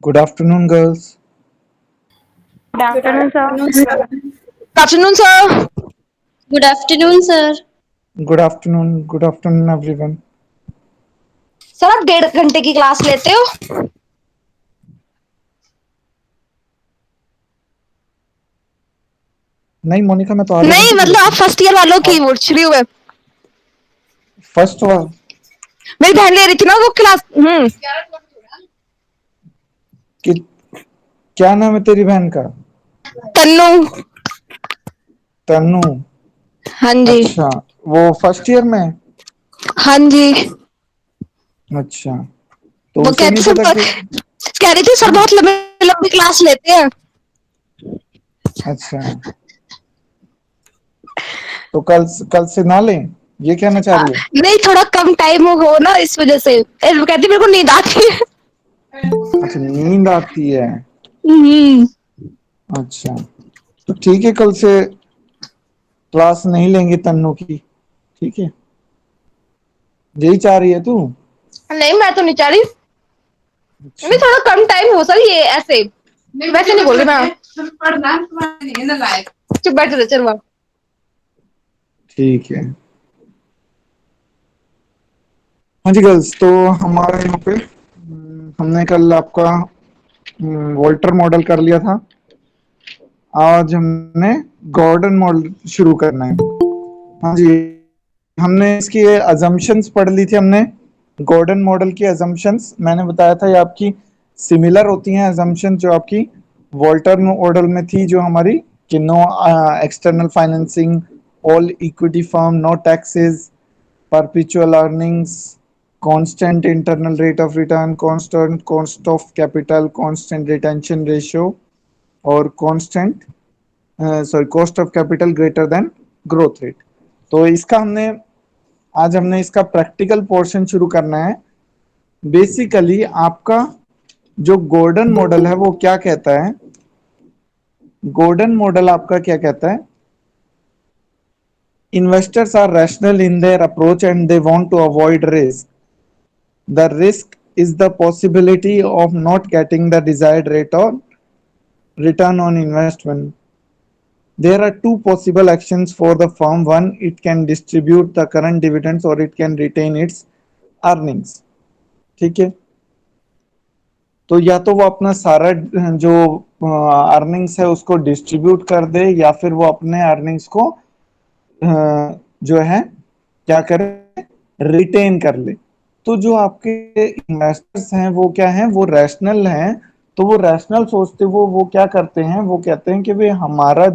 Good afternoon, girls. Good Good afternoon, sir. afternoon, sir. Good afternoon, sir. Good afternoon, sir. Good afternoon. Good afternoon, everyone. Sir आप 1.5 घंटे की class लेते हो? नहीं मोनिका, मैं तो आधे नहीं, घंटे की मतलब लेता आप हूँ। फर्स्ट ईयर वालों की आप पूछ रही हूँ मैं। फर्स्ट वाला मेरी बहन ले रही थी ना वो क्लास। कि क्या नाम है तेरी बहन का? तन्नू। तन्नू। हाँ जी। अच्छा, वो फर्स्ट ईयर में है? हाँ जी। अच्छा, तो वो उसे कहती नहीं सर पता कि कह रही थी सर हाँ। बहुत लंबी लंबी क्लास लेते हैं। अच्छा, तो कल कल से ना लें, ये कहना चाह रही हो? नहीं, थोड़ा कम टाइम हो ना, इस वजह से। वो कहती मेरे को नींद आती है। अच्छा, नींद आती है। हम्म। अच्छा, तो ठीक है, कल से क्लास नहीं लेंगे तन्नू की। ठीक है, यही चाह रही है तू? नहीं, मैं तो नहीं चाह रही। नहीं, अच्छा, थोड़ा कम टाइम हो सर, ये ऐसे वैसे नहीं बोल रही मैं। चुप बैठ जा, चल वहाँ। ठीक है। हाँ जी गर्ल्स, तो हमारे यहाँ पे हमने कल आपका वॉल्टर मॉडल कर लिया था। आज हमने गॉर्डन मॉडल शुरू करना है। हाँ जी, हमने इसकी अजम्पशंस पढ़ ली थी हमने। गॉर्डन मॉडल की अजम्पशंस मैंने बताया था, ये आपकी सिमिलर होती हैं अजम्पशन जो आपकी वॉल्टर मॉडल में थी, जो हमारी कि no external financing, all equity firm, no taxes, perpetual earnings, constant internal rate of return, constant cost of capital, constant retention ratio और constant cost of capital greater than growth rate। तो इसका हमने आज हमने इसका प्रैक्टिकल पोर्शन शुरू करना है। बेसिकली आपका जो गॉर्डन मॉडल है वो क्या कहता है? गॉर्डन मॉडल आपका क्या कहता है? Investors are rational in their approach and they want to avoid risk. The risk is the possibility of not getting the desired rate or return on investment. There are two possible actions for the firm. One, it can distribute the current dividends or it can retain its earnings. ठीक है, तो या तो वो अपना सारा जो earnings है उसको डिस्ट्रीब्यूट कर दे, या फिर वो अपने अर्निंग्स को जो है क्या करे, रिटेन कर ले। तो जो आपके इन्वेस्टर्स हैं वो क्या हैं, वो रैशनल हैं। तो वो रैशनल सोचते, वो क्या करते हैं, वो कहते हैं कि भाई हमारा अ,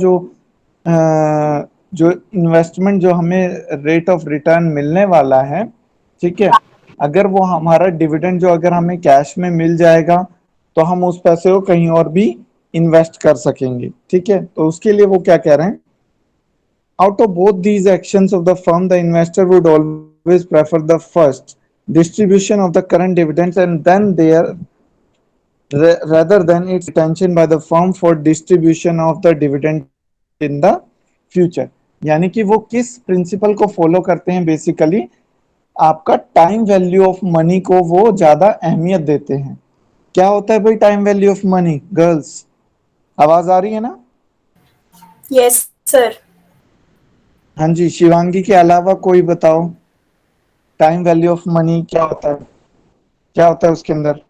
जो इन्वेस्टमेंट जो हमें रेट ऑफ रिटर्न मिलने वाला है, ठीक है, अगर वो हमारा डिविडेंड जो अगर हमें कैश में मिल जाएगा तो हम उस पैसे को कहीं और भी इन्वेस्ट कर सकेंगे। ठीक है, तो उसके लिए वो क्या कह रहे हैं, out of both these actions of the firm, the investor would always prefer the first, distribution of the current dividends, and then their rather than its retention by the firm for distribution of the dividend in the future। यानी कि वो किस principal को follow करते हैं, basically आपका time value of money को वो ज्यादा अहमियत देते हैं। क्या होता है भाई time value of money? Girls, आवाज आ रही है ना? Yes, sir. हाँ जी, शिवांगी के अलावा कोई बताओ, टाइम वैल्यू ऑफ मनी क्या होता है, क्या होता है उसके अंदर?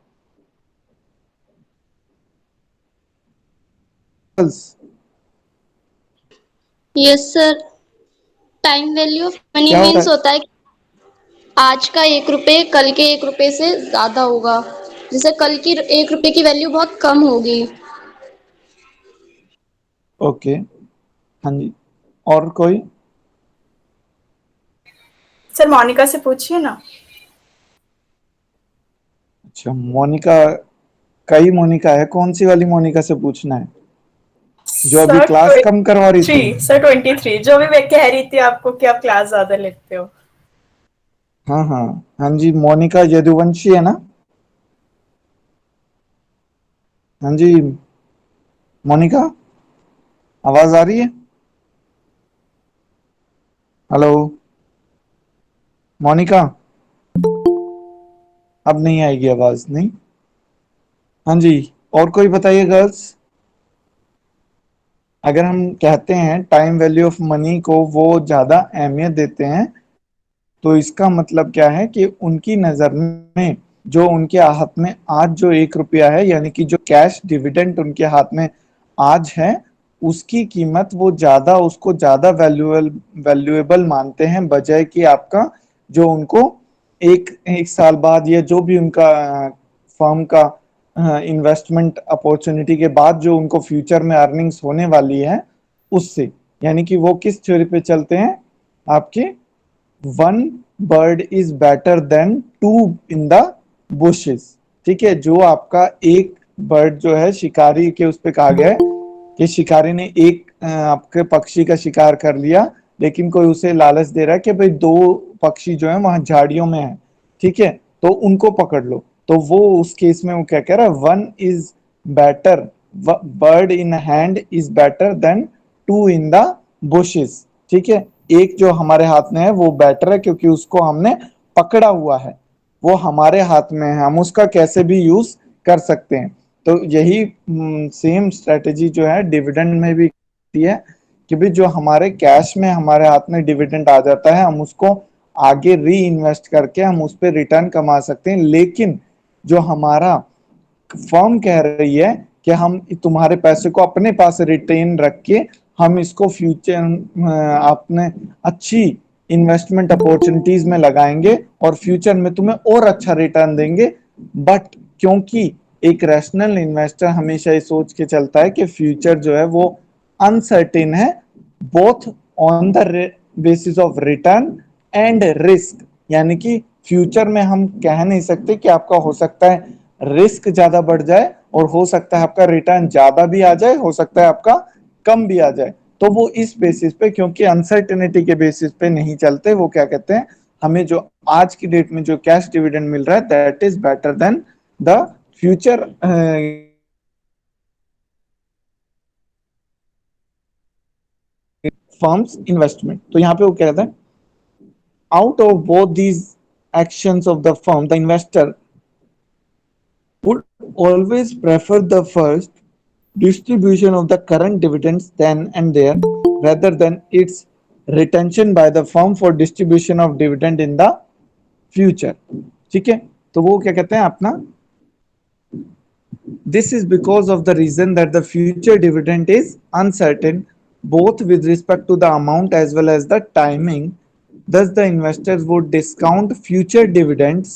Yes, sir. Time value of money क्या होता मीन्स है? होता है कि आज का 1 रुपए कल के 1 रुपए से ज्यादा होगा। जैसे कल की 1 रुपए की वैल्यू बहुत कम होगी। ओके, हाँ जी, और कोई? सर मोनिका से पूछिए ना। अच्छा, मोनिका, कई मोनिका है, कौन सी वाली मोनिका से पूछना है? जो अभी सर क्लास कम करवा रही थी? 23, सर 23 जो भी मैं कह रही थी आपको कि आप क्लास ज्यादा लेते हो। हाँ हाँ, हाँ जी, मोनिका यदुवंशी है ना? हाँ जी, मोनिका, आवाज आ रही है? हेलो मोनिका, अब नहीं आएगी आवाज, नहीं? हाँ जी, और कोई बताइए गर्ल्स। अगर हम कहते हैं टाइम वैल्यू ऑफ मनी को वो ज्यादा अहमियत देते हैं, तो इसका मतलब क्या है कि उनकी नजर में जो उनके हाथ में आज जो 1 रुपया है, यानी कि जो कैश डिविडेंड उनके हाथ में आज है, उसकी कीमत वो ज्यादा, उसको ज्यादा वैल्यूएबल मानते हैं, बजाय कि आपका जो उनको एक एक साल बाद या जो भी उनका फर्म का इन्वेस्टमेंट अपॉर्चुनिटी के बाद जो उनको फ्यूचर में अर्निंग्स होने वाली है उससे। यानी कि वो किस थ्योरी पे चलते हैं आपके, one bird is better than two in the bushes. ठीक है, जो आपका एक बर्ड जो है शिकारी के उस पे कहा गया है कि शिकारी ने एक आपके पक्षी का शिकार कर लिया, लेकिन कोई उसे लालच दे रहा है कि भाई 2 पक्षी जो है वहां झाड़ियों में है, ठीक है, तो उनको पकड़ लो। तो वो उस केस में वो क्या कह रहा है, one is better, bird in hand is better than two in the bushes. ठीक है, एक जो हमारे हाथ में है वो बेटर है क्योंकि उसको हमने पकड़ा हुआ है, वो हमारे हाथ में है, हम उसका कैसे भी यूज कर सकते हैं। तो यही सेम स्ट्रेटेजी जो है डिविडेंड में भी है कि भी जो हमारे कैश में हमारे हाथ में डिविडेंड आ जाता है, हम उसको आगे री इन्वेस्ट करके हम उस पर रिटर्न कमा सकते हैं। लेकिन जो हमारा फर्म कह रही है कि हम तुम्हारे पैसे को अपने पास रिटेन रख के हम इसको फ्यूचर अपने अच्छी इन्वेस्टमेंट अपॉर्चुनिटीज में लगाएंगे और फ्यूचर में तुम्हें और अच्छा रिटर्न देंगे। बट क्योंकि एक रैशनल इन्वेस्टर हमेशा ये सोच के चलता है कि फ्यूचर जो है वो अनसर्टेन है, both on the basis of return and risk. यानी कि फ्यूचर में हम कह नहीं सकते कि आपका हो सकता है रिस्क ज्यादा बढ़ जाए और हो सकता है आपका रिटर्न ज्यादा भी आ जाए, हो सकता है आपका कम भी आ जाए। तो वो इस बेसिस पे, क्योंकि अनसर्टेनिटी के बेसिस पे नहीं चलते, वो क्या कहते हैं, हमें जो आज की डेट में जो कैश डिविडेंड मिल रहा है that is better then the future firms investment. तो यहाँ पे वो कह रहा है, out of both these actions of the firm, the investor would always prefer the first distribution of the current dividends then and there, rather than its retention by the firm for distribution of dividend in the future। ठीक है, तो वो क्या कहते हैं अपना, this is because of the reason that the future dividend is uncertain both with respect to the amount as well as the timing. Thus, the investors would discount future dividends,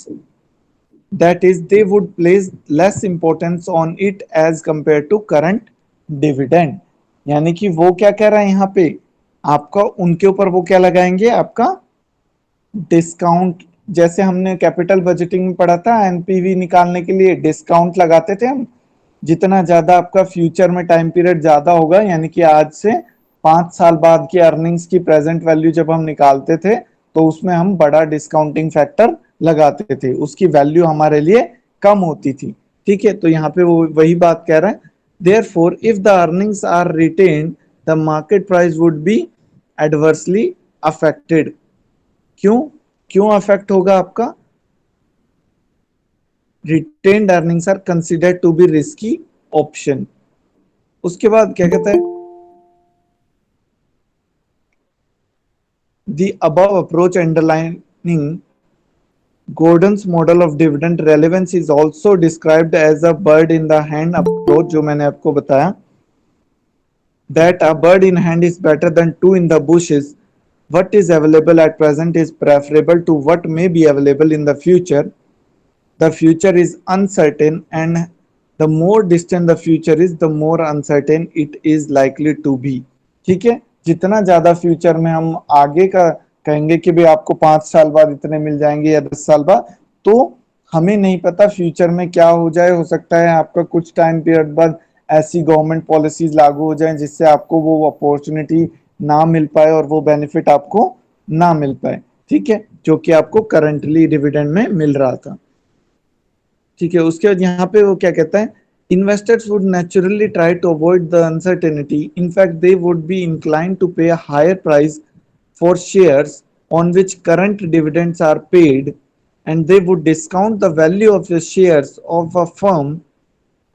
that is, they would place less importance on it as compared to current dividend। यानी कि वो क्या कह रहा है यहाँ पे, आपका उनके ऊपर वो क्या लगाएंगे, आपका डिस्काउंट। जैसे हमने कैपिटल बजटिंग में पढ़ा था, एनपीवी निकालने के लिए डिस्काउंट लगाते थे हम, जितना ज्यादा आपका फ्यूचर में टाइम पीरियड ज्यादा होगा, यानी कि आज से 5 साल बाद की अर्निंग्स की प्रेजेंट वैल्यू जब हम निकालते थे तो उसमें हम बड़ा डिस्काउंटिंग फैक्टर लगाते थे, उसकी वैल्यू हमारे लिए कम होती थी। ठीक है, तो यहाँ पे वो वही बात कह रहा है, therefore if the earnings are retained the market price would be adversely affected. क्यों क्यों अफेक्ट होगा आपका, retained earnings are considered to be risky option। उसके बाद क्या कहता है, the above approach underlining Gordon's model of dividend relevance is also described as a bird in the hand approach, जो मैंने आपको बताया, that a bird in hand is better than two in the bushes। What is available at present is preferable to what may be available in the future। The future is uncertain and the more distant the future is the more uncertain it is likely to be। ठीक है, जितना ज्यादा future में हम आगे का कहेंगे कि भाई आपको 5 साल बाद इतने मिल जाएंगे या 10 साल बाद, तो हमें नहीं पता फ्यूचर में क्या हो जाए। हो सकता है आपका कुछ टाइम पीरियड बाद ऐसी गवर्नमेंट पॉलिसीज लागू हो जाए जिससे आपको वो अपॉर्चुनिटी ना मिल पाए और वो बेनिफिट आपको ना मिल पाए। ठीक है, जो कि आपको करंटली डिविडेंड में मिल रहा था। ठीक है, उसके बाद यहाँ पे वो क्या कहता है, investors would naturally try to avoid the uncertainty, in fact they would be inclined to pay a higher price for shares on which current dividends are paid, and they would discount the value of the shares of a firm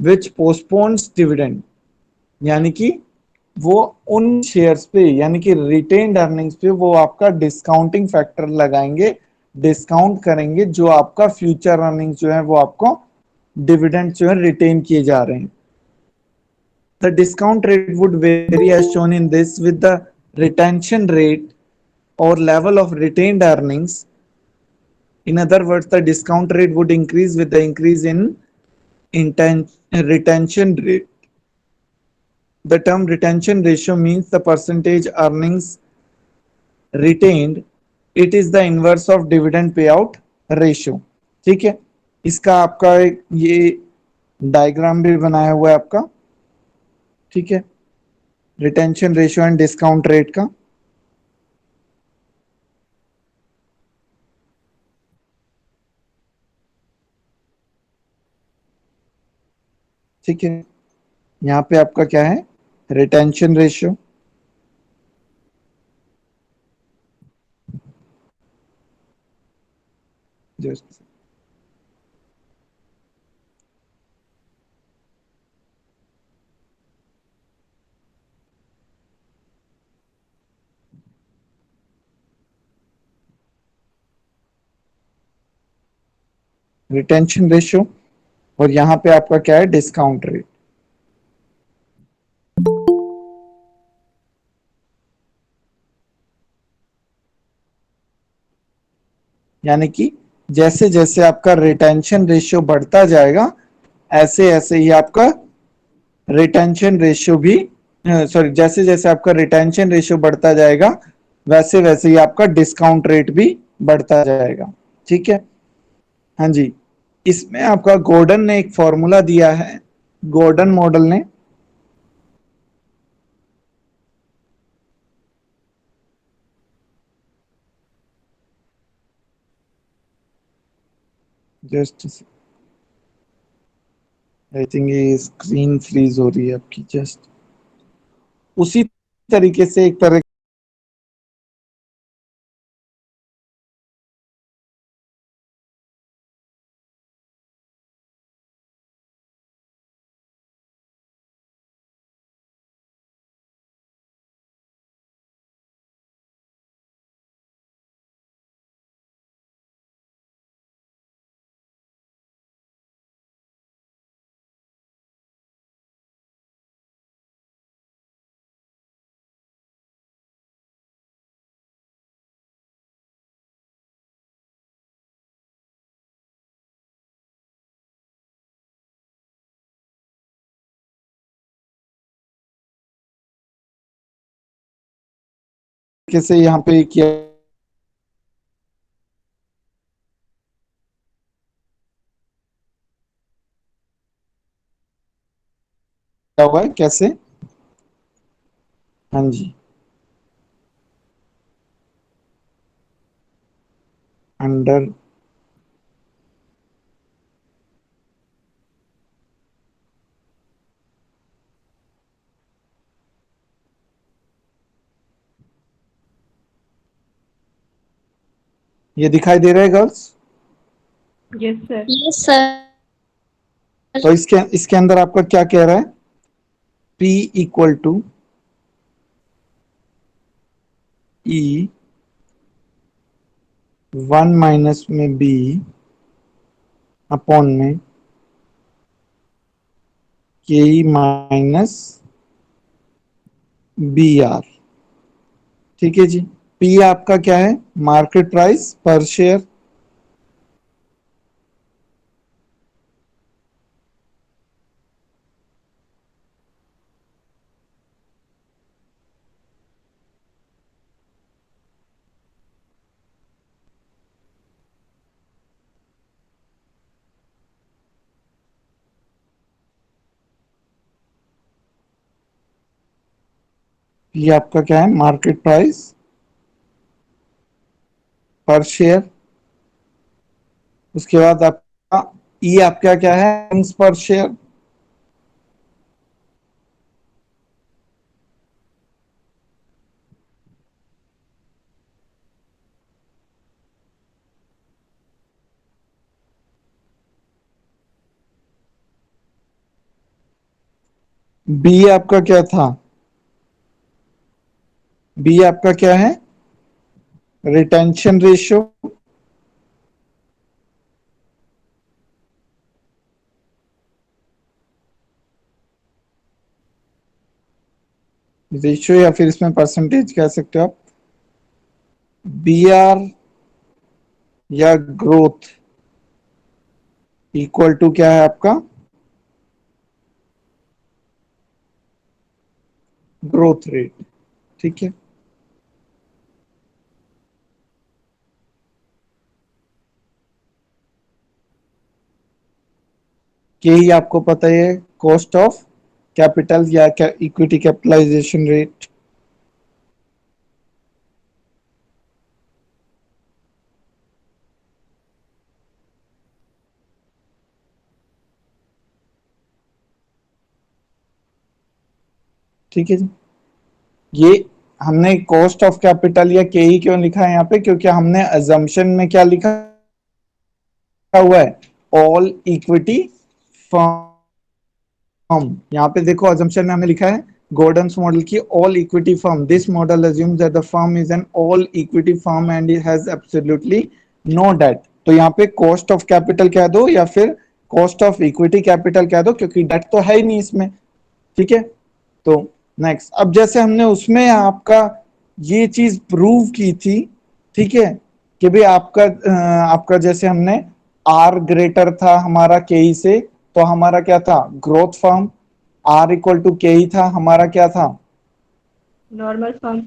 which postpones dividend, यानी कि वो उन shares पे यानी कि retained earnings पे वो आपका डिस्काउंटिंग फैक्टर लगाएंगे, डिस्काउंट करेंगे जो आपका फ्यूचर अर्निंग्स जो है वो आपको डिविडेंड जो है रिटेन किए जा रहे हैं. The discount rate would vary as shown in this with the retention rate or level of retained earnings. In other words, the discount rate would increase with the increase in retention rate. The term retention ratio means the percentage earnings retained. It is the inverse of dividend payout ratio. ठीक है, इसका आपका ये diagram भी बनाया हुआ है आपका. ठीक है, retention ratio and discount rate का. ठीक है, यहाँ पे आपका क्या है, retention ratio. Just retention ratio और यहाँ पे आपका क्या है, डिस्काउंट रेट. यानी कि जैसे जैसे आपका रिटेंशन रेशियो बढ़ता जाएगा ऐसे ऐसे ही आपका रिटेंशन रेशियो भी, सॉरी, जैसे जैसे आपका रिटेंशन रेशियो बढ़ता जाएगा वैसे वैसे ही आपका डिस्काउंट रेट भी बढ़ता जाएगा. ठीक है, हाँ जी. इसमें आपका गॉर्डन ने एक फॉर्मूला दिया है, गॉर्डन मॉडल ने. जस्ट आई थिंक ये स्क्रीन फ्रीज हो रही है आपकी. जस्ट उसी तरीके से एक तरह से यहाँ पे किया हुआ है. कैसे, हाँ जी, अंडर ये दिखाई दे रहा है girls. Yes sir. Yes sir. तो इसके अंदर आपका क्या कह रहा है, P equal to E 1 minus में B अपॉन में के माइनस बी आर. ठीक है जी. पी आपका क्या है, मार्केट प्राइस पर शेयर. पी आपका क्या है, मार्केट प्राइस पर शेयर. उसके बाद आपका ई आपका क्या है, अर्निंग्स पर शेयर. बी आपका क्या था? बी आपका क्या है? Retention ratio. रेशियो या फिर इसमें परसेंटेज कह सकते हो आप। बी आर या ग्रोथ इक्वल टू क्या है आपका? Growth rate. ठीक है, यही आपको पता है, कॉस्ट ऑफ कैपिटल या इक्विटी कैपिटलाइजेशन रेट। ठीक है जी। ये हमने कॉस्ट ऑफ कैपिटल या के क्यों लिखा है यहाँ पे, क्योंकि हमने अजम्पशन में क्या लिखा हुआ है? All equity firm. यहाँ पे देखो अजम्पशन में हमने लिखा है गॉर्डन्स मॉडल की all equity firm. This model assumes that the firm is an all equity firm and it has absolutely no debt। तो यहाँ पे कॉस्ट ऑफ कैपिटल कह दो या फिर कॉस्ट ऑफ इक्विटी कैपिटल कह दो, क्योंकि डेट तो है ही नहीं इसमें। ठीक है, तो नेक्स्ट, अब जैसे हमने उसमें आपका ये चीज प्रूव की थी, ठीक है, कि भाई आपका जैसे हमने आर ग्रेटर था हमारा के से, तो हमारा क्या था? Growth firm. R equal to K था हमारा क्या था? Normal form.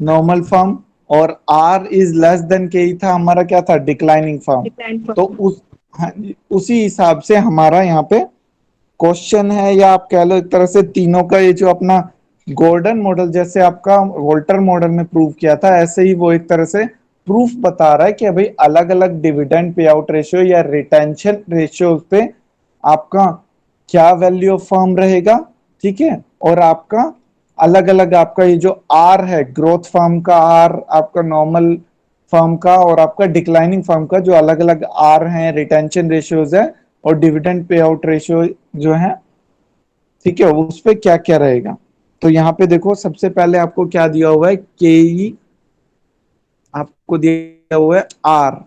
Normal firm. और R is less than K था हमारा क्या था? Declining firm. डिक्लाइन तो फॉर्म। हाँ जी, उसी हिसाब से हमारा यहाँ पे क्वेश्चन है, या आप कह लो एक तरह से तीनों का ये जो अपना गॉर्डन मॉडल जैसे आपका वोल्टर मॉडल में प्रूव किया था, ऐसे ही वो एक तरह से प्रूफ बता रहा है कि भाई अलग अलग डिविडेंड पे आउट रेशियो या रिटेंशन रेशियो पे आपका क्या वैल्यू ऑफ फर्म रहेगा। ठीक है, और आपका अलग अलग आपका ये जो आर है, ग्रोथ फर्म का आर, आपका नॉर्मल फर्म का और आपका डिक्लाइनिंग फर्म का, जो अलग अलग आर हैं, रिटेंशन रेशियोज है और डिविडेंड पे आउट रेशियो जो है, ठीक है, उस पे क्या क्या रहेगा। तो यहाँ पे देखो सबसे पहले आपको क्या दिया हुआ है? के ई आपको दिया हुआ है आर।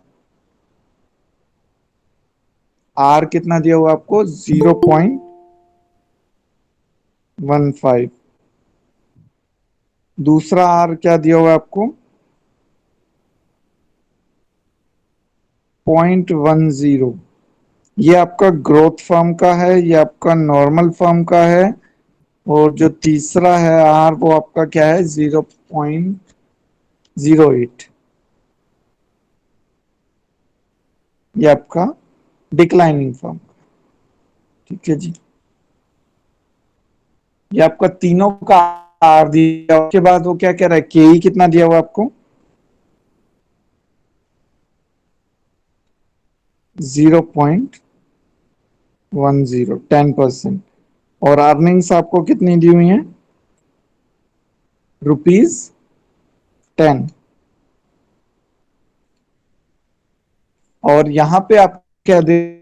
आर कितना दिया हुआ आपको? 0.15। दूसरा आर क्या दिया हुआ है आपको? 0.10। ये आपका ग्रोथ फर्म का है, ये आपका नॉर्मल फर्म का है, और जो तीसरा है आर वो आपका क्या है? 0.08। ये आपका डिक्लाइनिंग फर्म। ठीक है जी, ये आपका तीनों का आर दिया, उसके बाद वो क्या कह रहा है? के ई कितना दिया हुआ आपको? 0.10, 10%। और अर्निंग्स आपको कितनी दी हुई है? ₹10। और यहाँ पे आप क्या दे?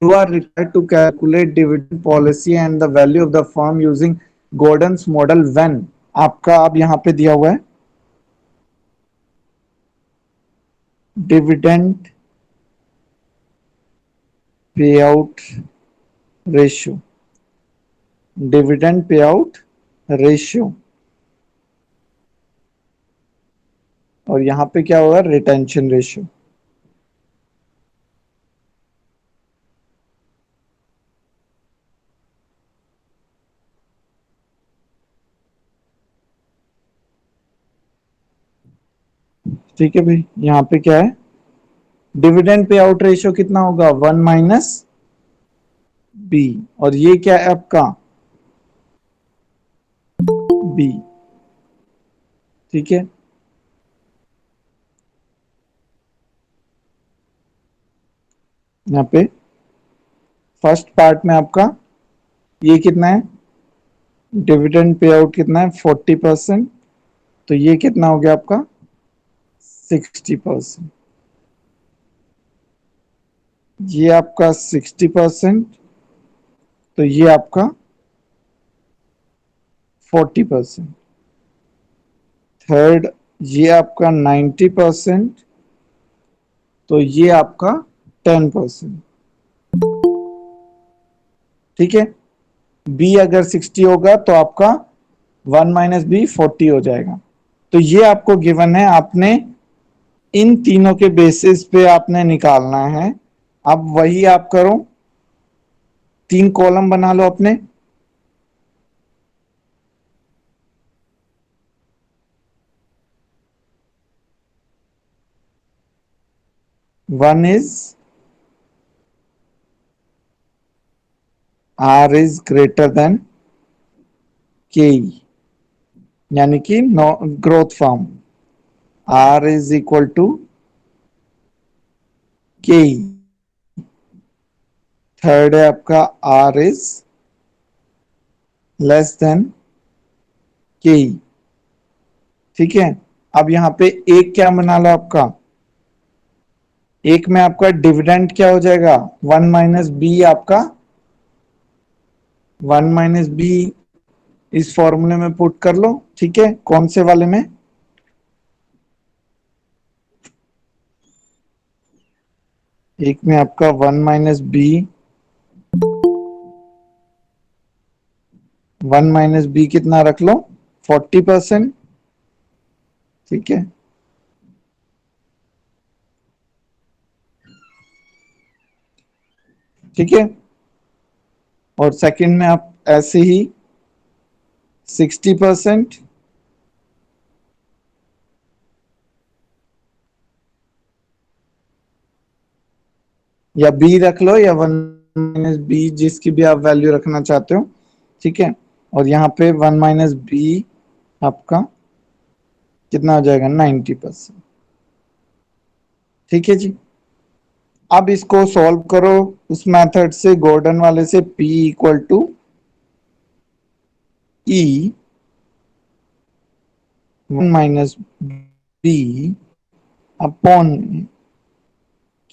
You are required to calculate dividend policy and the value of the firm using Gordon's model when आपका अब यहाँ पे दिया हुआ है dividend pay out ratio. Dividend pay out ratio, और यहाँ पे क्या होगा? Retention ratio. ठीक है भाई, यहाँ पे क्या है? डिविडेंड पे आउट रेशियो कितना होगा? 1 - बी। और ये क्या है आपका? बी। ठीक है, यहाँ पे फर्स्ट पार्ट में आपका ये कितना है? डिविडेंड पे आउट कितना है? 40%। तो ये कितना हो गया आपका? 60%। ये आपका 60%। तो ये आपका 40%। थर्ड ये आपका 90%, तो ये आपका 10%। ठीक है, बी अगर 60 होगा तो आपका 1 - b 40 हो जाएगा। तो ये आपको गिवन है, आपने इन तीनों के बेसिस पे आपने निकालना है। अब वही आप करो, 3 कॉलम बना लो अपने। One is R is greater than K, यानी कि no growth form R is equal to K. Third है आपका आर इज लेस देन के। ठीक है, अब यहां पे एक क्या बना लो आपका, एक में आपका डिविडेंड क्या हो जाएगा, 1 - b आपका 1 - b इस फॉर्मूले में पुट कर लो। ठीक है, कौन से वाले में, एक में आपका 1 - b, 1 - b कितना रख लो, 40%। ठीक है, ठीक है, और सेकंड में आप ऐसे ही 60%, या बी रख लो, या 1 - b जिसकी भी आप वैल्यू रखना चाहते हो। ठीक है, और यहाँ पे 1 - b आपका कितना हो जाएगा, 90%। ठीक है जी, अब इसको सॉल्व करो उस मेथड से, गॉर्डन वाले से, P equal to E 1 - b upon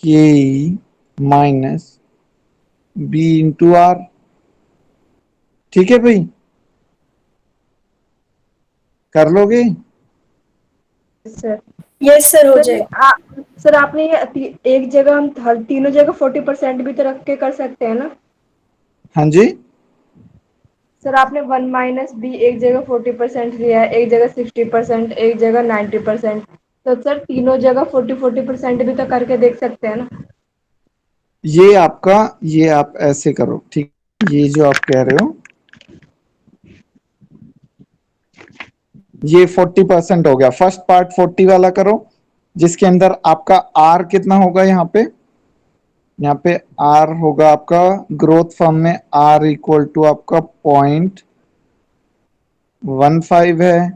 K minus b into R. ठीक है भाई, कर लोगे। सर यस सर, हो सर जाएगा। सर आपने ये एक जगह हम हर तीनों जगह 40% भी तो रख के कर सकते हैं ना। हाँ जी, सर आपने 1 - b एक जगह 40% लिया है, एक जगह 60%, एक जगह 90%। तो सर तीनों जगह 40% भी तो करके देख सकते हैं ना। ये आपका, ये आप ऐसे करो। ठीक, ये जो आप कह रहे हो, ये 40% हो गया। फर्स्ट पार्ट 40 वाला करो, जिसके अंदर आपका आर कितना होगा, यहाँ पे आर होगा आपका ग्रोथ फॉर्म में, आर इक्वल टू आपका 0.15 है,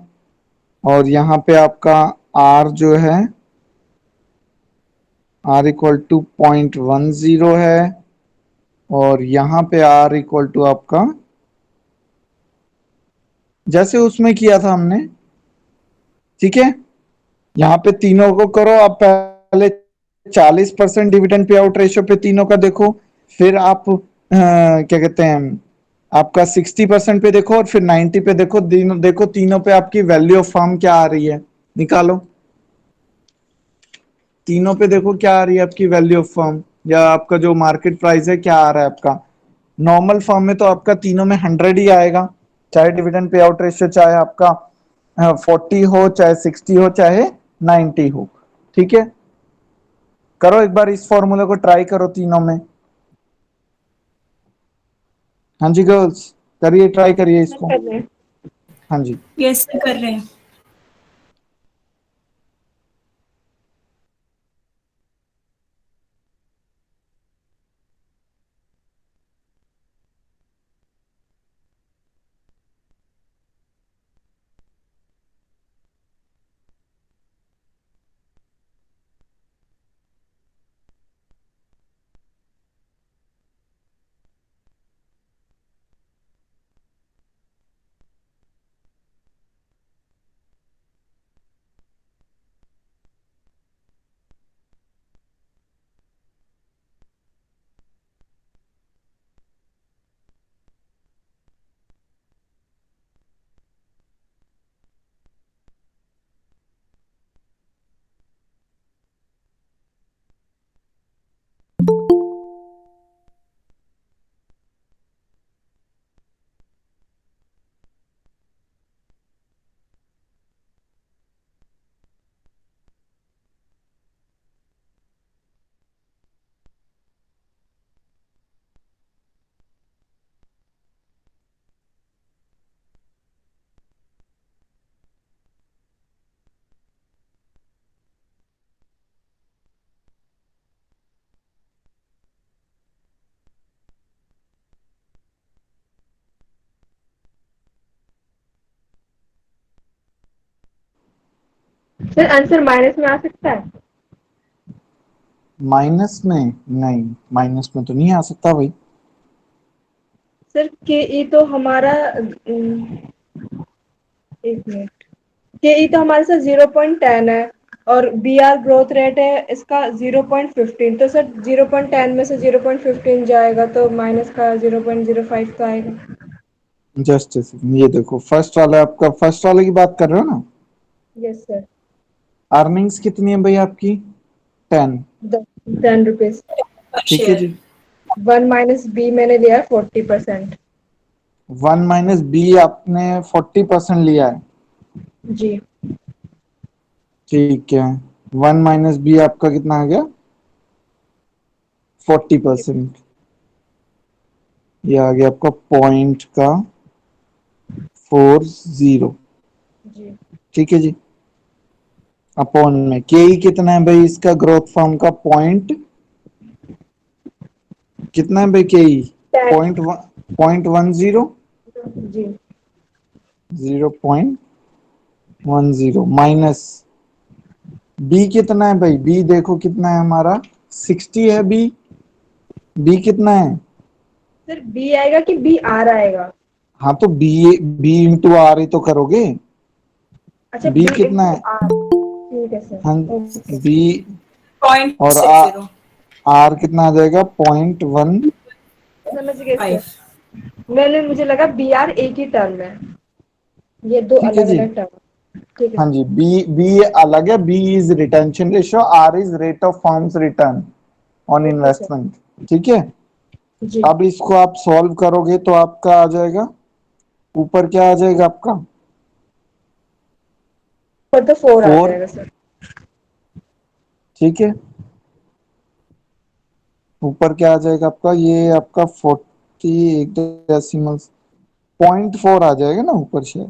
और यहाँ पे आपका आर जो है, आर इक्वल टू 0.10 है, और यहाँ पे आर इक्वल टू आपका, जैसे उसमें किया था हमने। ठीक है, यहाँ पे तीनों को करो। आप पहले 40% डिविडेंड पे आउट रेशियो पे तीनों का देखो, फिर आप क्या कहते हैं, आपका 60% पे देखो, और फिर 90 पे देखो। देखो तीनों पे आपकी वैल्यू ऑफ फर्म क्या आ रही है, निकालो। तीनों पे देखो क्या आ रही है आपकी वैल्यू ऑफ फर्म, या आपका जो मार्केट प्राइस है क्या आ रहा है आपका। नॉर्मल फर्म में तो आपका तीनों में 100 ही आएगा, चाहे डिविडेंड पे आउट रेशियो चाहे आपका 40 हो, चाहे 60 हो, चाहे 90 हो। ठीक है, करो एक बार इस फॉर्मूले को ट्राई करो तीनों में। हाँ जी गर्ल्स, करिए, ट्राई करिए इसको। कर रहे हैं। हाँ जी, यस सर, कर रहे हैं। सर आंसर माइनस में आ सकता है? माइनस में नहीं, माइनस में तो नहीं आ सकता भाई। सर के ई तो हमारा एक मिनट, के ई तो हमारे साथ 0.10 है और बी आर ग्रोथ रेट है इसका 0.15, तो सर 0.10 में से 0.15 जाएगा तो माइनस का 0.05 तो आएगा। जस्ट ये देखो, फर्स्ट वाला आपका, फर्स्ट वाले की बात कर रहे हो ना? Yes sir. अर्निंग्स कितनी है भाई आपकी? 10। 10 रुपीज। ठीक है शेयर। जी। 1 - बी मैंने लिया है 40%। 1 - बी आपने 40% लिया है। जी। ठीक है। 1 - बी आपका कितना आ गया? 40%। ये आ गया आपका पॉइंट का 40। जी। ठीक है जी। अपॉन में के ई कितना है भाई इसका, ग्रोथ फॉर्म का पॉइंट कितना है भाई के ई? 10। .10। जी। 0.10 माइनस बी कितना है भाई? बी देखो कितना है हमारा, 60 है बी। बी कितना है? सर बी आएगा कि बी आर आएगा? हाँ तो बी, बी इंटू आर ही तो करोगे। अच्छा, बी बी कितना इंटू है? आर। ठीक है सर। हाँ, ओके। बी पॉइंट और सिक्स जीरो आर कितना आ जाएगा? .1। समझ गए फाइव। सर। मुझे लगा बी आर एक ही टर्म है, ये दो ठीक है अलग जी। अलग टर्म। ठीक है हाँ सर। जी, बी बी अलग है। B is retention ratio, R is rate of firms return on okay sir. Investment. ठीक है। जी। अब इसको आप सॉल्व करोगे तो आपका आ जाएगा, ऊपर क्या आ जाएगा आपका? पर तो 4 आ 4। जाएगा सर। ठीक है। ऊपर क्या आ जाएगा आपका? ये आपका 40, एक डेसिमल .4 आ जाएगा ना ऊपर से।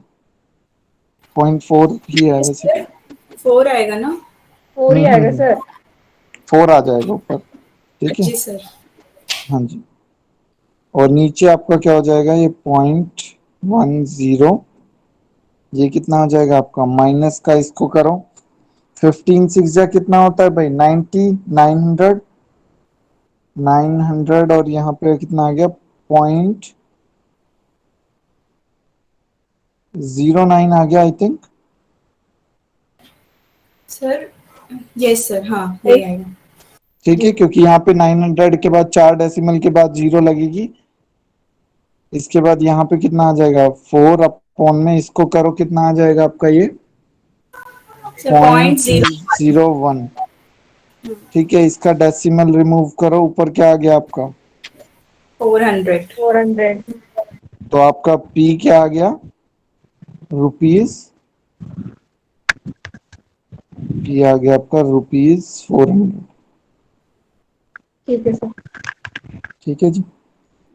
.4 ही है वैसे तो। 4 आएगा ना? 4 ही आएगा हम्म। सर। 4 आ जाएगा ऊपर। ठीक है। जी सर। हाँ जी। और नीचे आपका क्या हो जाएगा? ये .10। ये कितना हो जाएगा आपका? माइनस का इसको करो, 15 6 जा कितना होता है भाई? 90, 900। 900 और यहाँ पे कितना आ गया? .09 आ गया I think. Sir yes sir, हाँ यही आएगा। ठीक है, क्योंकि यहाँ पे 900 के बाद 4 डेसिमल के बाद 0 लगेगी। इसके बाद यहाँ पे कितना आ जाएगा? 4 अपॉन में इसको करो, कितना आ जाएगा आपका ये? Sir point point zero 01। ठीक है, इसका डेसिमल रिमूव करो, ऊपर क्या आ गया आपका? 400। 400। तो आपका पी क्या आ गया? रुपीज। पी आ गया आपका ₹400। ठीक है सर। ठीक है जी।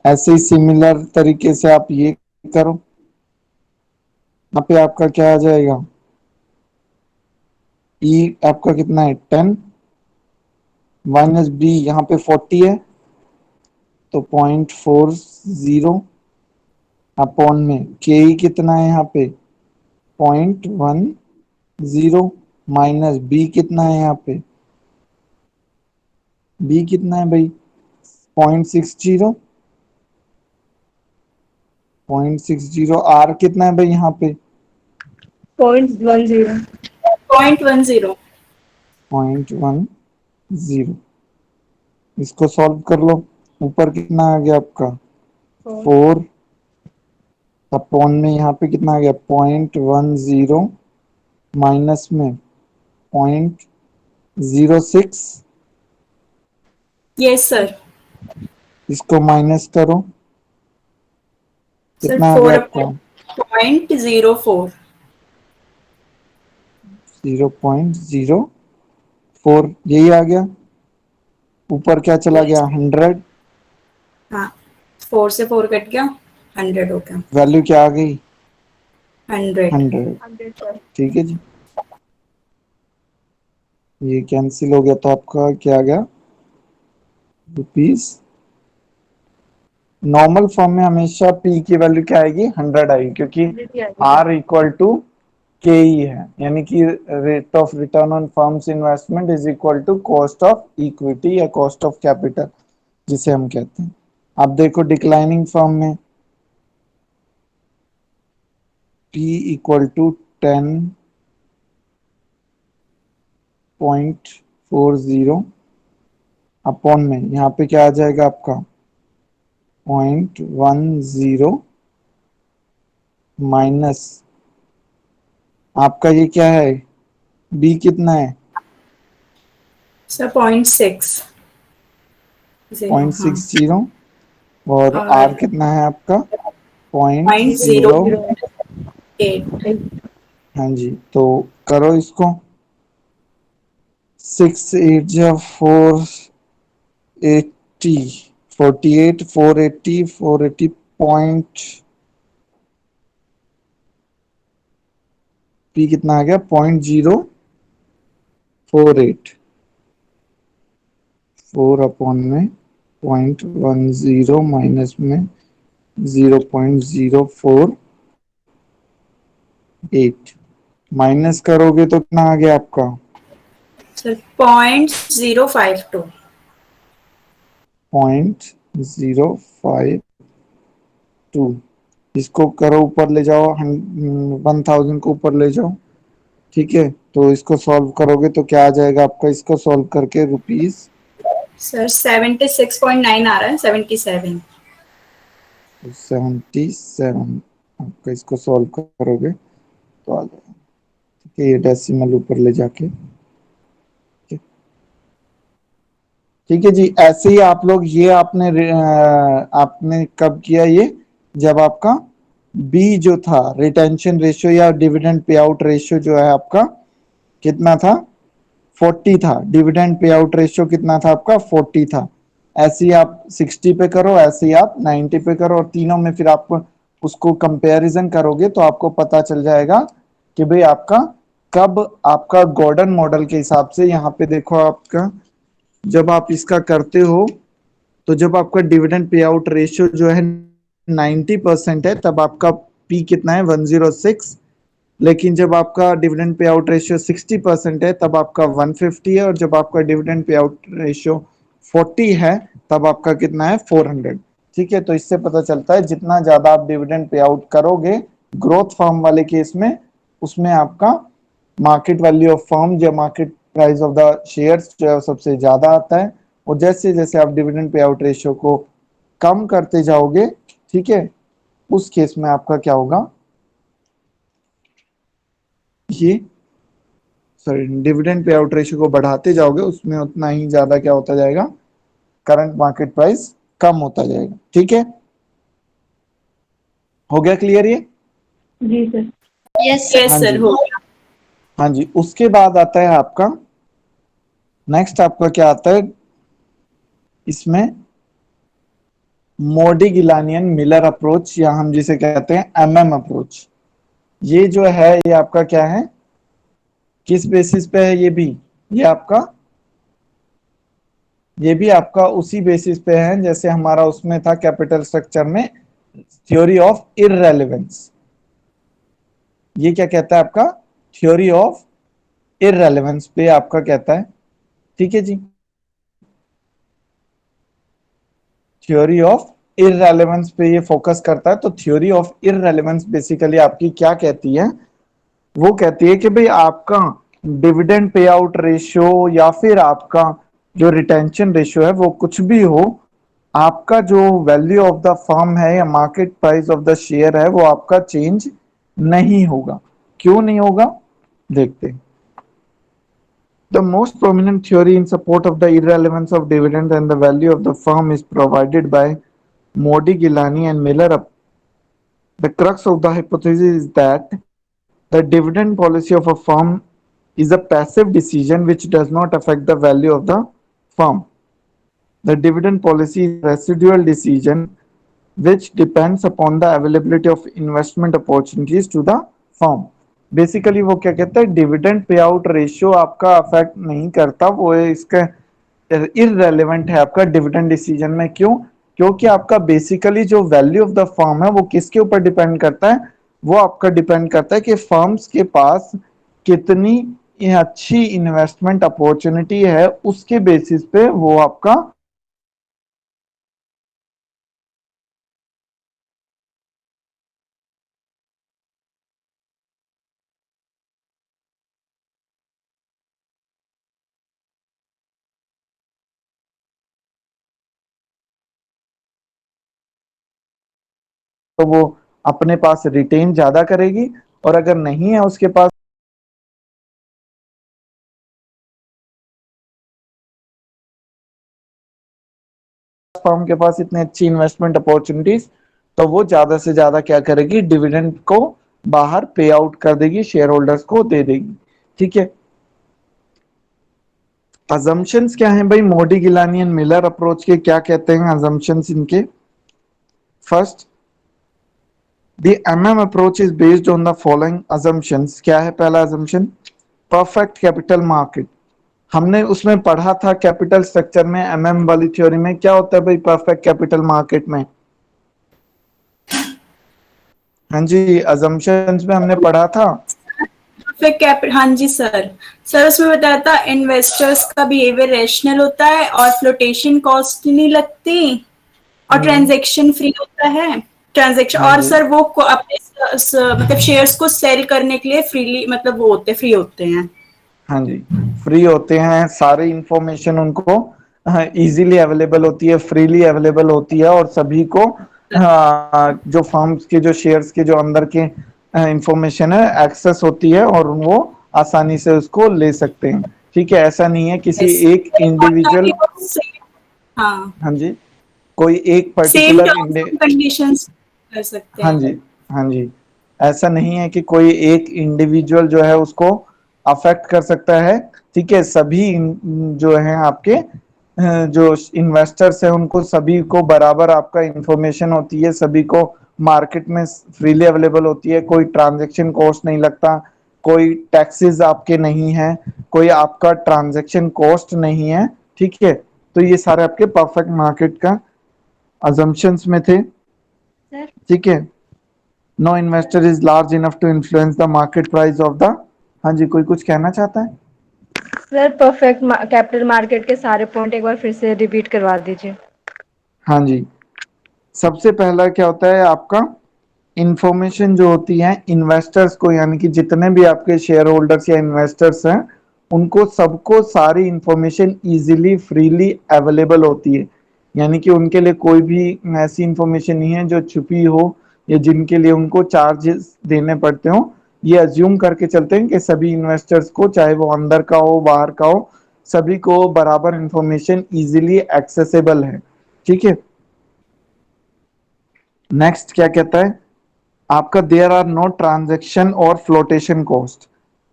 ऐसे ही सिमिलर तरीके से आप ये करो। यहाँ पे आपका क्या आ जाएगा? ई आपका कितना है? 10। -बी यहाँ पे 40 है, तो .40 अपॉन में के ई कितना है यहाँ पे? .10 माइनस बी कितना है यहाँ पे? बी कितना है भाई? .60। आर कितना है भाई यहाँ पे? 0.10। पॉइंट 10। .10। इसको सॉल्व कर लो। ऊपर कितना आ गया आपका? 4। 4 अपॉन में यहाँ पे कितना आ गया? .10 माइनस में .06। Yes sir. इसको माइनस करो, सर कितना आ गया 4 आपका? अपॉन .04। 0.04, यही आ गया। ऊपर क्या चला गया? 100। हाँ, 4 से 4 कट गया, 100 हो गया। वैल्यू क्या आ गई? 100। 100। 100 सर। ठीक है जी। ये कैंसिल हो गया तो आपका क्या आ गया? रुपीज। नॉर्मल फॉर्म में हमेशा पी की वैल्यू क्या आएगी? 100 आएगी, क्योंकि 100 ही आएगा सर। आर इक्वल टू के ही है, यानी कि rate of return on firms investment is equal to cost of equity या कॉस्ट ऑफ कैपिटल जिसे हम कहते हैं। अब देखो डिक्लाइनिंग फर्म में P इक्वल टू 10.40 अपॉन में यहाँ पे क्या आ जाएगा आपका 0.10 माइनस आपका ये क्या है B कितना है सर 0.6 0.60 और और R कितना है आपका 0.0 0.08। हाँ जी, तो करो इसको 6 8 जा 480 48 480 480 पॉइंट P कितना आ गया 0.048 4 अपॉन में 0.10 माइनस में 0.048 माइनस करोगे तो कितना आ गया आपका सर 0.052। 0.052 इसको करो ऊपर ले जाओ 1000 को ऊपर ले जाओ, ठीक है। तो इसको सॉल्व करोगे तो क्या आ जाएगा आपका, इसको सॉल्व करके रुपीज सर 76.9 आ रहा है, 77। 77 आपका इसको सॉल्व करोगे तो आ जाएगा, ठीक है। ये डेसिमल ऊपर ले जाके ठीक है जी। ऐसे ही आप लोग ये आपने कब किया ये, जब आपका बी जो था रिटेंशन रेशियो या डिविडेंड पे आउट रेशियो जो है आपका कितना था 40 था, डिविडेंड पे आउट रेशियो कितना था आपका 40 था। ऐसे ही आप 60 पे करो, ऐसे ही आप 90 पे करो, और तीनों में फिर आप उसको कंपैरिजन करोगे तो आपको पता चल जाएगा कि भाई आपका कब आपका गॉर्डन मॉडल के हिसाब से, यहाँ पे देखो आपका जब आप इसका करते हो तो जब आपका डिविडेंड पे आउट रेशियो जो है 90% है तब आपका पी कितना है 106, लेकिन जब आपका डिविडेंड पे आउट रेशियो 60% है तब आपका 150 है, और जब आपका डिविडेंड पे आउट रेशियो 40 है तब आपका कितना है 400, ठीक है। तो इससे पता चलता है जितना ज्यादा आप डिविडेंड पे आउट करोगे ग्रोथ फर्म वाले केस में, उसमें आपका मार्केट वैल्यू ऑफ फर्म या market price of the shares जो है सबसे ज्यादा आता है। और जैसे जैसे आप डिविडेंड पे आउट रेशियो को कम करते जाओगे, ठीक है, उस केस में आपका क्या होगा, ये sorry dividend pay out ratio को बढ़ाते जाओगे उसमें उतना ही ज्यादा क्या होता जाएगा, करंट मार्केट प्राइस कम होता जाएगा, ठीक है। हो गया क्लियर ये? जी सर। यस यस हाँ सर, जी, हो गया। हाँ जी। उसके बाद आता है आपका नेक्स्ट, आपका क्या आता है इसमें, मोडी गिलानियन मिलर अप्रोच, या हम जिसे कहते हैं एमएम अप्रोच। ये जो है ये आपका क्या है, किस बेसिस पे है ये भी, ये आपका ये भी आपका उसी बेसिस पे है जैसे हमारा उसमें था कैपिटल स्ट्रक्चर में थ्योरी ऑफ इररेलेवेंस। ये क्या कहता है आपका, थ्योरी ऑफ इररेलेवेंस पे आपका कहता है, ठीक है जी। थ्योरी ऑफ इररेलेवेंस पे ये फोकस करता है। तो थ्योरी ऑफ इररेलेवेंस बेसिकली आपकी क्या कहती है, वो कहती है कि भाई आपका डिविडेंड पे आउट रेशियो या फिर आपका जो रिटेंशन रेशियो है वो कुछ भी हो, आपका जो वैल्यू ऑफ द फर्म है या market price of the share है वो आपका चेंज नहीं होगा। क्यों नहीं होगा देखते हैं। The most prominent theory in support of the irrelevance of dividend and the value of the firm is provided by Modi, Gilani and Miller. The crux of the hypothesis is that the dividend policy of a firm is a passive decision which does not affect the value of the firm. The dividend policy is a residual decision which depends upon the availability of investment opportunities to the firm. Basically वो क्या कहता है, dividend pay out ratio आपका affect नहीं करता, वो इसका irrelevant है आपका डिविडेंड डिसीजन में। क्यों? क्योंकि आपका बेसिकली जो वैल्यू ऑफ द फर्म है वो किसके ऊपर डिपेंड करता है, वो आपका डिपेंड करता है कि फर्म्स के पास कितनी अच्छी इन्वेस्टमेंट अपॉर्चुनिटी है, उसके बेसिस पे वो आपका तो वो अपने पास रिटेन ज्यादा करेगी, और अगर नहीं है उसके पास फर्म के पास इतनी अच्छी इन्वेस्टमेंट अपॉर्चुनिटीज, तो वो ज्यादा से ज्यादा क्या करेगी, डिविडेंड को बाहर पे आउट कर देगी, शेयर होल्डर्स को दे देगी। ठीक है, अजम्पशंस क्या हैं भाई, मोडी गिलानी एंड मिलर अप्रोच के क्या कहते हैं अजम्पशंस इनके। First, the MM approach is based on the following assumptions. क्या है पहला अजम्पशन, परफेक्ट कैपिटल मार्केट। हमने उसमें पढ़ा था कैपिटल स्ट्रक्चर में, एमएम वाली थ्योरी में क्या होता है भाई परफेक्ट कैपिटल मार्केट में। हाँ जी, अजम्पशंस में हमने पढ़ा था। फिर कैपिटल, हाँ जी सर। सर उसमें बताया था इन्वेस्टर्स का बिहेवियर रैशनल होता है और फ्लोटेशन कॉस्ट नहीं लगती और ट्रांजैक्शन फ्री होता है ट्रांजैक्शन। हाँ और जी, सर वो अपने मतलब शेयर्स को सेल करने के लिए फ्रीली, मतलब वो होते फ्री होते हैं। हाँ जी, फ्री होते हैं, सारी इंफॉर्मेशन उनको इजीली अवेलेबल होती है, फ्रीली अवेलेबल होती है, और सभी को जो फर्म्स के जो शेयर्स के जो अंदर के इंफॉर्मेशन है एक्सेस होती है, और वो आसानी से उसको ले सकते हैं। ठीक है, ऐसा नहीं है किसी Yes. एक और ताकि इंडिविजुअल, वो हाँ, हाँ जी, कोई एक same particular terms and conditions कर सकते हाँ हैं। जी, हाँ जी, ऐसा नहीं है कि कोई एक इंडिविजुअल जो है उसको अफेक्ट कर सकता है। ठीक है, सभी जो है आपके जो इन्वेस्टर्स हैं उनको सभी को बराबर आपका इंफॉर्मेशन होती है, सभी को मार्केट में फ्रीली अवेलेबल होती है, कोई ट्रांजैक्शन कॉस्ट नहीं लगता, कोई टैक्सेस आपके नहीं है, कोई आपका ट्रांजैक्शन कॉस्ट नहीं है। ठीक है, तो ये सारे आपके परफेक्ट मार्केट का अजम्पशंस में थे। सर ठीक है, no investor is large enough to influence the market price of the, हाँ जी, कोई कुछ कहना चाहता है। सर परफेक्ट कैपिटल मार्केट के सारे पॉइंट एक बार फिर से रिपीट करवा दीजिए। हाँ जी, सबसे पहला क्या होता है आपका, इंफॉर्मेशन जो होती है इन्वेस्टर्स को, यानी कि जितने भी आपके शेयर होल्डर्स या इन्वेस्टर्स हैं उनको सबको सारी इंफॉर्मेशन इजीली फ्रीली अवेलेबल होती है, यानी कि उनके लिए कोई भी ऐसी इंफॉर्मेशन नहीं है जो छुपी हो या जिनके लिए उनको चार्जेस देने पड़ते हो। ये अज्यूम करके चलते हैं कि सभी इन्वेस्टर्स को, चाहे वो अंदर का हो बाहर का हो, सभी को बराबर इंफॉर्मेशन इजीली एक्सेसिबल है। ठीक है, नेक्स्ट क्या कहता है आपका, देयर आर नो ट्रांजैक्शन और फ्लोटेशन कॉस्ट।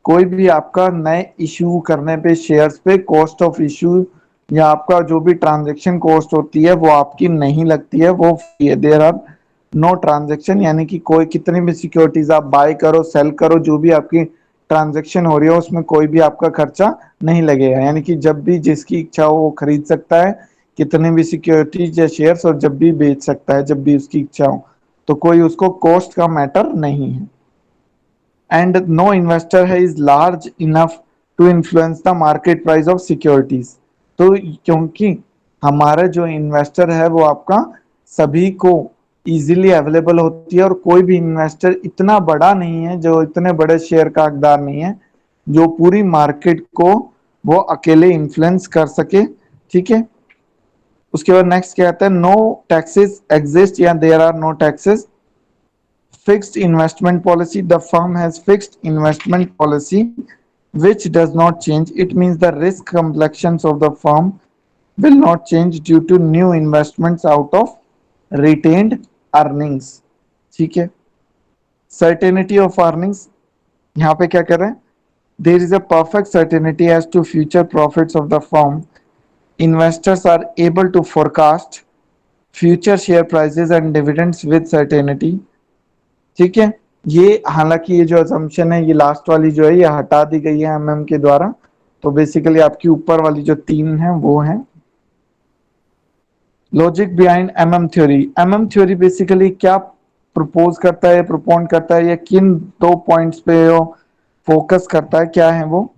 कोई भी आपका नए इशू करने पे शेयर्स पे कॉस्ट ऑफ इशू या आपका जो भी ट्रांजैक्शन कॉस्ट होती है वो आपकी नहीं लगती है, वो फ्री है। देयर आर नो ट्रांजैक्शन, यानी कि कोई कितनी भी सिक्योरिटीज आप बाय करो सेल करो, जो भी आपकी ट्रांजैक्शन हो रही है उसमें कोई भी आपका खर्चा नहीं लगेगा, यानी कि जब भी जिसकी इच्छा हो वो खरीद सकता है कितने भी सिक्योरिटीज या शेयर्स, और जब भी बेच सकता है जब भी उसकी इच्छा हो, तो कोई उसको कॉस्ट का मैटर नहीं है। एंड नो इन्वेस्टर है is large enough to influence the market price of securities. तो क्योंकि हमारा जो इन्वेस्टर है वो आपका सभी को इजीली अवेलेबल होती है, और कोई भी इन्वेस्टर इतना बड़ा नहीं है, जो इतने बड़े शेयर का हकदार नहीं है जो पूरी मार्केट को वो अकेले इन्फ्लुएंस कर सके। ठीक है, उसके बाद नेक्स्ट क्या आता है, नो टैक्सेस एग्जिस्ट या there are no taxes. Fixed investment policy, the firm has fixed investment policy which does not change. It means the risk complexions of the firm will not change due to new investments out of retained earnings. ठीक है, certainty of earnings, यहाँ पे क्या कर रहे हैं, there is a perfect certainty as to future profits of the firm. Investors are able to forecast future share prices and dividends with certainty. ठीक है, ये हालांकि ये जो असम्पशन है ये लास्ट वाली जो है ये हटा दी गई है एमएम के द्वारा, तो बेसिकली आपकी ऊपर वाली जो तीन है वो है। Logic behind MM theory, MM theory basically क्या प्रपोज करता है, प्रोपोन करता है, या किन दो पॉइंट्स पे वो फोकस करता है, क्या है वो?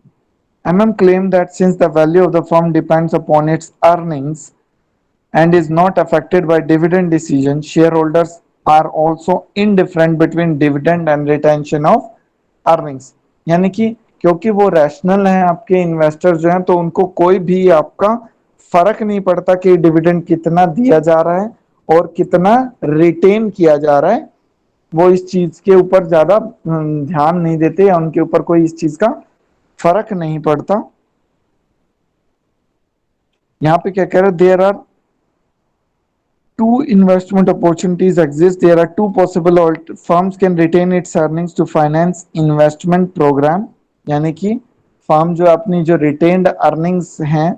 MM claim that since the value of the firm depends upon its earnings and is not affected by dividend decision, shareholders are also indifferent between dividend and retention of earnings. यानी कि क्योंकि वो rational हैं आपके investor जो हैं, तो उनको कोई भी आपका फर्क नहीं पड़ता कि डिविडेंड कितना दिया जा रहा है और कितना रिटेन किया जा रहा है। वो इस चीज के ऊपर ज्यादा ध्यान नहीं देते, या उनके ऊपर कोई इस चीज का फर्क नहीं पड़ता। यहाँ पे क्या कह रहे हैं? There are two investment opportunities exist. There are two possible firms can retain its earnings to finance investment program. यानी कि फर्म जो अपनी जो रिटेन्ड अर्निंग्स हैं,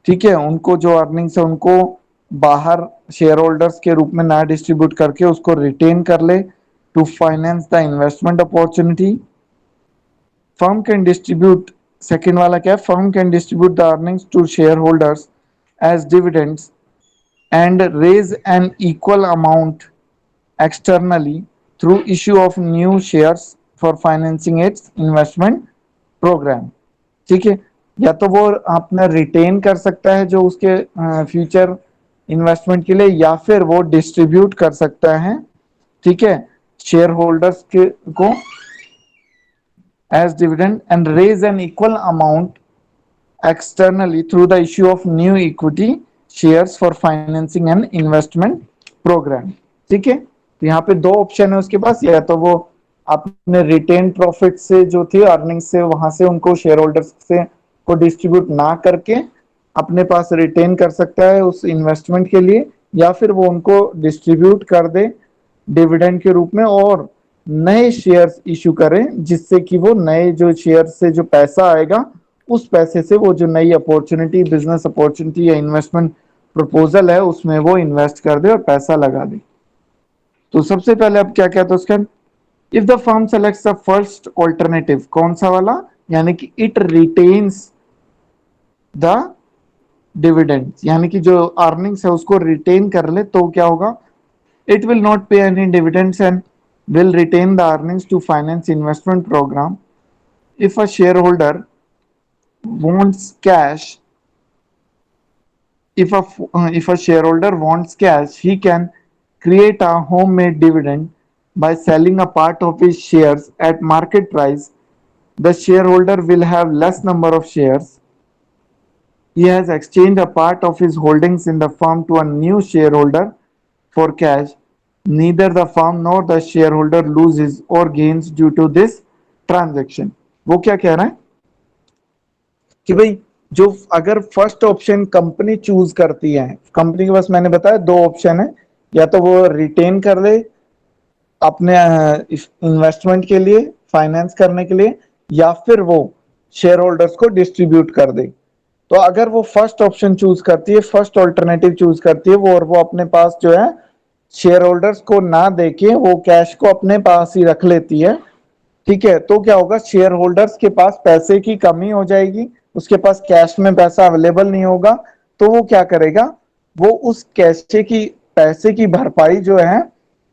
ठीक है, उनको जो अर्निंग्स है उनको बाहर शेयर होल्डर्स के रूप में ना डिस्ट्रीब्यूट करके उसको रिटेन कर ले to finance the investment opportunity. Firm can distribute, second वाला क्या है? Firm can distribute the earnings to shareholders as dividends and raise an equal amount externally through issue of new shares for financing its investment program। ठीक है, या तो वो अपना retain कर सकता है जो उसके फ्यूचर इन्वेस्टमेंट के लिए, या फिर वो डिस्ट्रीब्यूट कर सकता है, ठीक है, शेयर होल्डर्स के को as dividend and raise an equal amount externally through the issue of new equity shares for financing an investment program। ठीक है, तो यहाँ पे दो ऑप्शन है उसके पास, या तो वो अपने रिटेन प्रॉफिट से जो थी अर्निंग से वहां से उनको शेयर होल्डर्स से को डिस्ट्रीब्यूट ना करके अपने पास रिटेन कर सकता है उस इन्वेस्टमेंट के लिए, या फिर वो उनको डिस्ट्रीब्यूट कर दे डिविडेंड के रूप में और नए शेयर्स इशू करें, जिससे कि वो नए जो शेयर से जो पैसा आएगा उस पैसे से वो जो नई अपॉर्चुनिटी, बिजनेस अपॉर्चुनिटी या इन्वेस्टमेंट प्रपोजल है उसमें वो इन्वेस्ट कर दे और पैसा लगा दे। तो सबसे पहले अब क्या कहते हैं उसका? If the firm selects the first alternative, कौन सा वाला? यानी कि इट रिटेन्स द डिविडेंड, यानी कि जो अर्निंग्स है उसको रिटेन कर ले, तो क्या होगा? इट विल नॉट पे any dividends and will retain the earnings to finance investment program. If a shareholder wants cash, if a shareholder wants cash, he can create a homemade dividend by selling a part of his shares at market price. The shareholder will have less number of shares. He has exchanged a part of his holdings in the firm to a new shareholder for cash. Neither the firm nor the shareholder loses or gains due to this transaction। वो क्या कह रहा है कि भाई जो अगर first option company choose करती है, कंपनी के पास मैंने बताया दो ऑप्शन है, या तो वो रिटेन कर ले अपने इन्वेस्टमेंट के लिए, फाइनेंस करने के लिए, या फिर वो शेयर होल्डर्स को डिस्ट्रीब्यूट कर दे। तो अगर वो फर्स्ट ऑप्शन चूज करती है, फर्स्ट ऑल्टरनेटिव चूज करती है वो, और वो अपने पास जो है शेयर होल्डर्स को ना देके वो कैश को अपने पास ही रख लेती है, ठीक है, तो क्या होगा? शेयर होल्डर्स के पास पैसे की कमी हो जाएगी, उसके पास कैश में पैसा अवेलेबल नहीं होगा, तो वो क्या करेगा? वो उस कैशे की पैसे की भरपाई जो है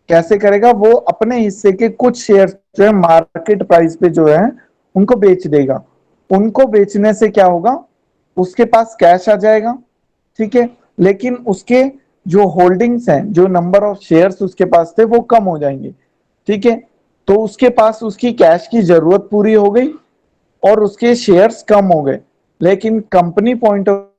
कैसे करेगा? वो अपने हिस्से के कुछ शेयर जो है मार्केट प्राइस पे जो है उनको बेच देगा। उनको बेचने से क्या होगा? उसके पास कैश आ जाएगा, ठीक है, लेकिन उसके जो होल्डिंग्स हैं, जो नंबर ऑफ शेयर्स उसके पास थे वो कम हो जाएंगे, ठीक है, तो उसके पास उसकी कैश की जरूरत पूरी हो गई और उसके शेयर्स कम हो गए। लेकिन company point of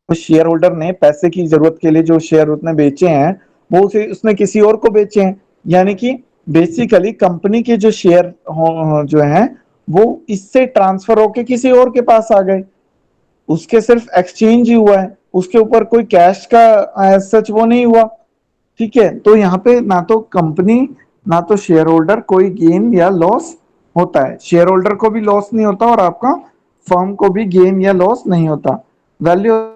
share holder ने पैसे की जरूरत के लिए जो शेयर उसने बेचे हैं वो उसे उसने किसी और को बेचे हैं, यानी कि बेसिकली कंपनी के जो शेयर जो हैं वो इससे ट्रांसफर होके किसी और के पास आ गए, उसके सिर्फ एक्सचेंज ही हुआ है, उसके ऊपर कोई कैश का सच वो नहीं हुआ, ठीक है। तो यहाँ पे ना तो कंपनी ना तो शेयर होल्डर कोई गेन या लॉस होता है, शेयर होल्डर को भी लॉस नहीं होता और आपका फर्म को भी गेन या लॉस नहीं होता। वैल्यू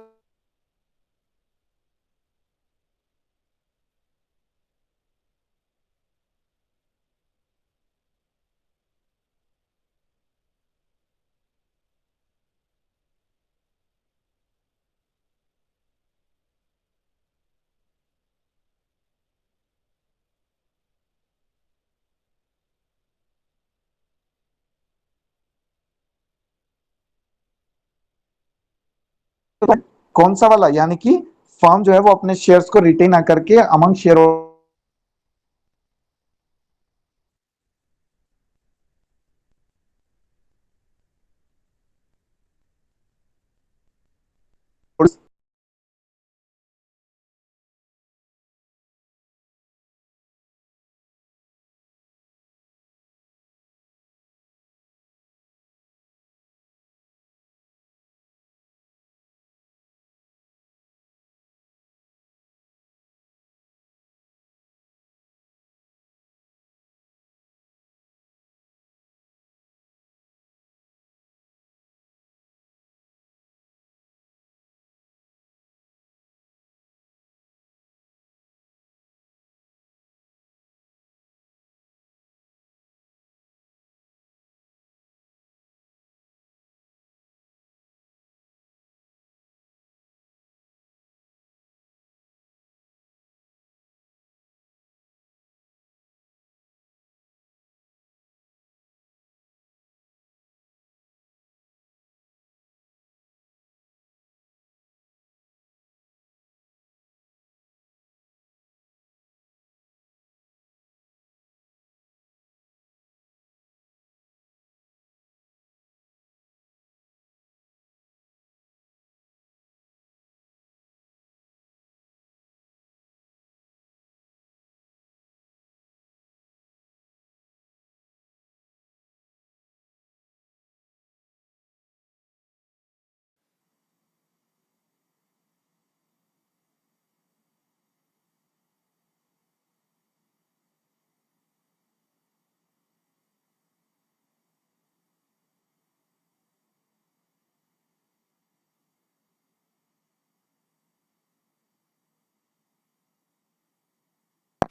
कौन सा वाला, यानी कि फर्म जो है वो अपने शेयर्स को रिटेन ना करके अमंग शेयर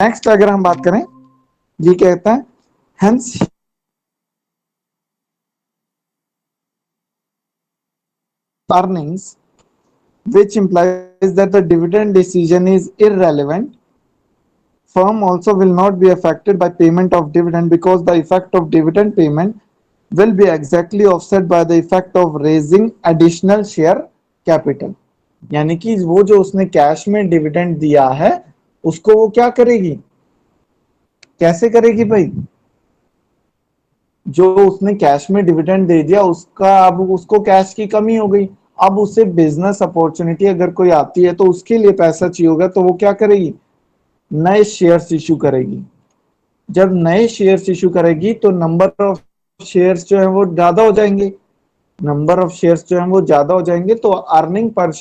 नेक्स्ट अगर हम बात करें, ये कहता है hence earnings, which implies that the dividend decision is irrelevant. Firm also will not be affected by payment of dividend because the effect of dividend payment will be exactly offset by the effect of raising additional share capital. यानी कि वो जो उसने cash में dividend दिया है उसको वो क्या करेगी, कैसे करेगी भाई, जो उसने कैश में डिविडेंड दे दिया उसका अब उसको कैश की कमी हो गई, अब उसे बिजनेस अपॉर्चुनिटी अगर कोई आती है तो उसके लिए पैसा चाहिए होगा, तो वो क्या करेगी, नए शेयर्स इशू करेगी। जब नए शेयर्स इशू करेगी तो नंबर ऑफ शेयर्स जो है वो ज्यादा हो जाएंगे, नंबर ऑफ शेयर्स जो है वो ज्यादा हो जाएंगे तो अर्निंग पर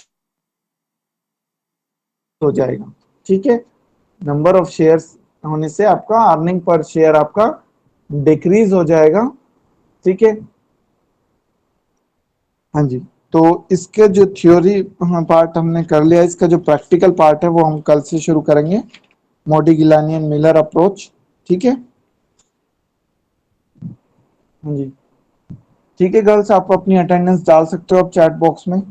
हो जाएगा। ठीक है, नंबर ऑफ शेयर्स होने से आपका अर्निंग पर शेयर आपका डिक्रीज हो जाएगा। ठीक है, हाँ जी, तो इसके जो थ्योरी पार्ट हमने कर लिया, इसका जो प्रैक्टिकल पार्ट है वो हम कल से शुरू करेंगे, मोडिगिलानी एंड मिलर अप्रोच। ठीक है, हाँ जी, ठीक है गर्ल्स, आप अपनी अटेंडेंस डाल सकते हो अब चैट बॉक्स में।